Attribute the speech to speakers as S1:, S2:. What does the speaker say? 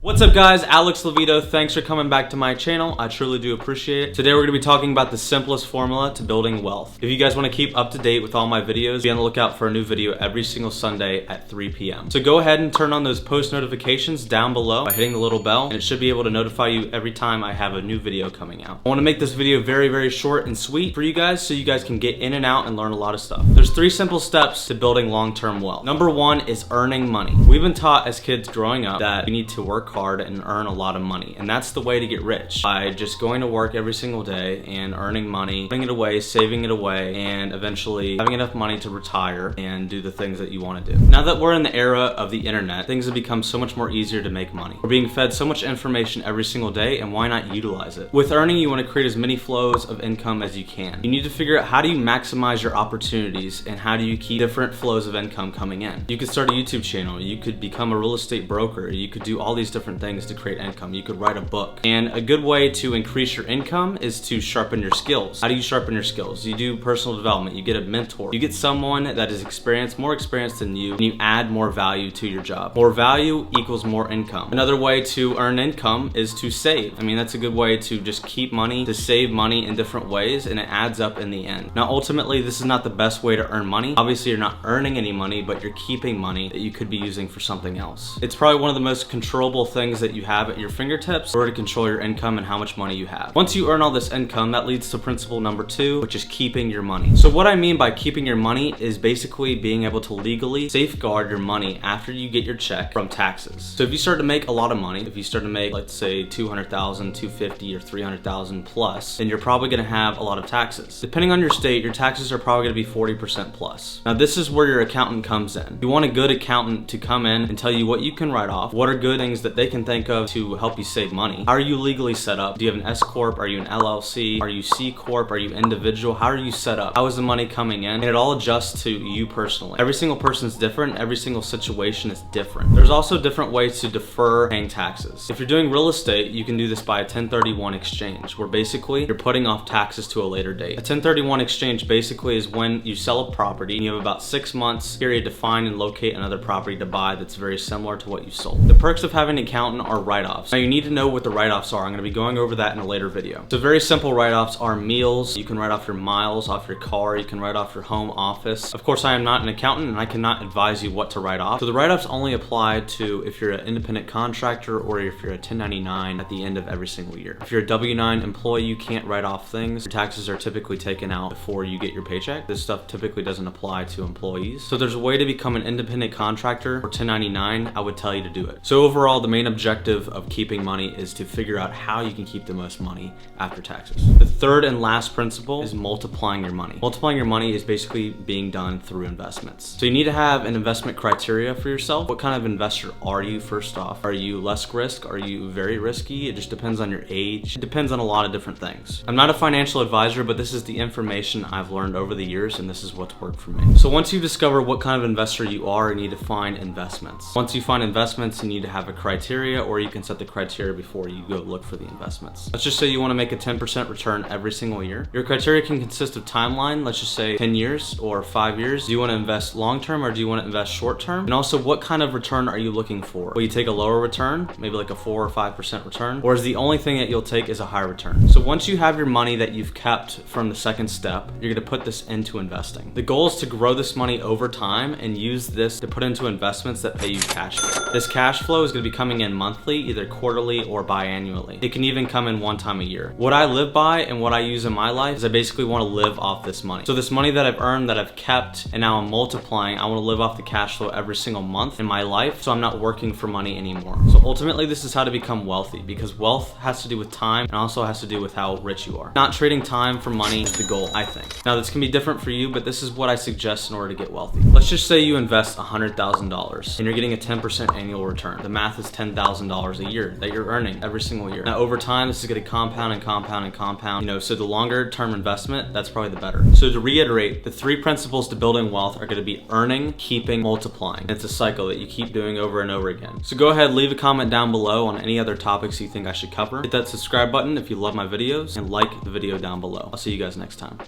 S1: What's up guys, Alex Leveto. Thanks for coming back to my channel. I truly do appreciate it. Today we're going to be talking about the simplest formula to building wealth. If you guys want to keep up to date with all my videos, be on the lookout for a new video every single Sunday at 3 p.m. So go ahead and turn on those post notifications down below by hitting the little bell, and it should be able to notify you every time I have a new video coming out. I want to make this video very short and sweet for you guys so you guys can get in and out and learn a lot of stuff. There's 3 simple steps to building long-term wealth. Number 1 is earning money. We've been taught as kids growing up that we need to work hard and earn a lot of money, and that's the way to get rich, by just going to work every single day and earning money, putting it away, saving it away, and eventually having enough money to retire and do the things that you want to do. Now that we're in the era of the internet, things have become so much more easier to make money. We're being fed so much information every single day, and why not utilize it? With earning, you want to create as many flows of income as you can. You need to figure out how do you maximize your opportunities and how do you keep different flows of income coming in. You could start a YouTube channel, you could become a real estate broker, you could do all these different things to create income. You could write a book. And a good way to increase your income is to sharpen your skills. How do you sharpen your skills? You do personal development, you get a mentor, you get someone that is more experienced than you, and you add more value to your job. More value equals more income. Another way to earn income is to save. I mean, that's a good way to just keep money, to save money in different ways, and it adds up in the end. Now, ultimately, this is not the best way to earn money. Obviously, you're not earning any money, but you're keeping money that you could be using for something else. It's probably one of the most controllable things that you have at your fingertips in order to control your income and how much money you have. Once you earn all this income, that leads to principle number 2, which is keeping your money. So what I mean by keeping your money is basically being able to legally safeguard your money after you get your check from taxes. So if you start to make a lot of money, if you start to make, let's say, 200,000, 250, or 300,000 plus, then you're probably going to have a lot of taxes. Depending on your state, your taxes are probably going to be 40% plus. Now this is where your accountant comes in. You want a good accountant to come in and tell you what you can write off, what are good things that they can think of to help you save money. How are you legally set up? Do you have an S Corp? Are you an LLC? Are you C Corp? Are you individual? How are you set up? How is the money coming in? And it all adjusts to you personally. Every single person is different. Every single situation is different. There's also different ways to defer paying taxes. If you're doing real estate, you can do this by a 1031 exchange, where basically you're putting off taxes to a later date. A 1031 exchange basically is when you sell a property and you have about 6 months period to find and locate another property to buy that's very similar to what you sold. The perks of having an accountant are write-offs. Now you need to know what the write-offs are. I'm going to be going over that in a later video. So very simple write-offs are meals. You can write off your miles off your car. You can write off your home office. Of course, I am not an accountant and I cannot advise you what to write off. So the write-offs only apply to if you're an independent contractor or if you're a 1099 at the end of every single year. If you're a W-9 employee, you can't write off things. Your taxes are typically taken out before you get your paycheck. This stuff typically doesn't apply to employees. So there's a way to become an independent contractor or 1099. I would tell you to do it. So overall, the main objective of keeping money is to figure out how you can keep the most money after taxes. The third and last principle is multiplying your money. Multiplying your money is basically being done through investments. So you need to have an investment criteria for yourself. What kind of investor are you, first off? Are you less risk? Are you very risky? It just depends on your age. It depends on a lot of different things. I'm not a financial advisor, but this is the information I've learned over the years, and this is what's worked for me. So once you discover what kind of investor you are, you need to find investments. Once you find investments, you need to have a criteria, or you can set the criteria before you go look for the investments. Let's just say you want to make a 10% return every single year. Your criteria can consist of timeline, let's just say 10 years or 5 years. Do you want to invest long-term or do you want to invest short-term? And also, what kind of return are you looking for? Will you take a lower return, maybe like a 4 or 5% return? Or is the only thing that you'll take is a high return? So once you have your money that you've kept from the second step, you're going to put this into investing. The goal is to grow this money over time and use this to put into investments that pay you cash flow. This cash flow is going to be coming in monthly, either quarterly or biannually. It can even come in one time a year. What I live by and what I use in my life is I basically want to live off this money. So this money that I've earned, that I've kept, and now I'm multiplying, I want to live off the cash flow every single month in my life, so I'm not working for money anymore. So ultimately, this is how to become wealthy, because wealth has to do with time and also has to do with how rich you are. Not trading time for money is the goal, I think. Now this can be different for you, but this is what I suggest in order to get wealthy. Let's just say you invest $100,000 and you're getting a 10% annual return. The math is $10,000 a year that you're earning every single year. Now over time, this is going to compound and compound and compound. So the longer term investment, that's probably the better. So to reiterate, the 3 principles to building wealth are going to be earning, keeping, multiplying. And it's a cycle that you keep doing over and over again. So go ahead, leave a comment down below on any other topics you think I should cover. Hit that subscribe button if you love my videos, and like the video down below. I'll see you guys next time.